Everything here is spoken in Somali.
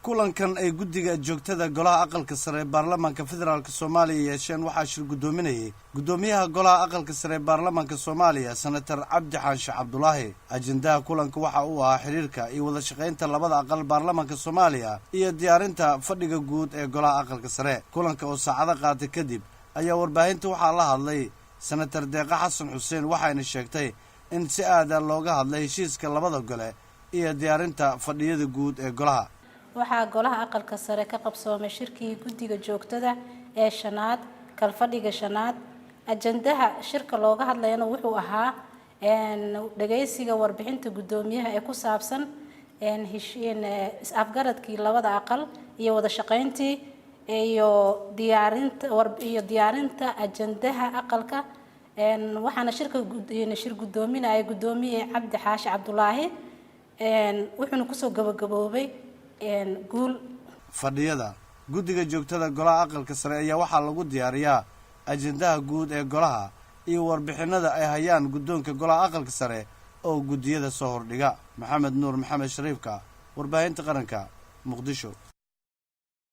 kulankan ay guddiga joogtada golaha aqalka sare ee baarlamaanka federaalk Soomaaliya yeesheen waxaa shir gudoominayay gudoomiyaha golaha aqalka sare ee baarlamaanka Soomaaliya senator Cabdi Xaashi Cabdulaahi. ajendaha kulanka waxa uu ahaa xiriirka iyo wada shaqaynta labada aqal baarlamaanka Soomaaliya iyo diyaarinta fadhiga guud ee golaha aqalka sare. kulanka oo saacado qaatay kadib ayaa warbaahinta waxaa la hadlay senator Deeqa Xasan Xuseen waxayna sheegtay in si aad ah looga hadlay heshiiska labada gole iyo diyaarinta fadhiyada guud ee golaha. waxaa golaha aqalka sare ka qabsoomay shirkii guddiga joogtada ee shanaad kalfadhiga shanaad. ajendaha shirka looga hadlayna wuxuu ahaa dhageysiga warbixinta gudoomiyaha ee ku saabsan is-afgaradkii labada aqal iyo wada shaqayntii iyo diyaarinta ajendaha aqalka. waxaana shir gudoominaya gudoomiye Cabdi Xaashi Cabdulaahi wuxuuna kusoo gabagaboobay guul. fadhiyada guddiga joogtada golaha aqalka sare ayaa waxaa lagu diyaariyaa ajendaha guud ee golaha iyo warbixinada ay hayaan guddoonka golaha aqalka sare oo guddiyada soo hordhiga. maxamed nuur maxamed shariifka, warbaahinta qaranka, Muqdisho.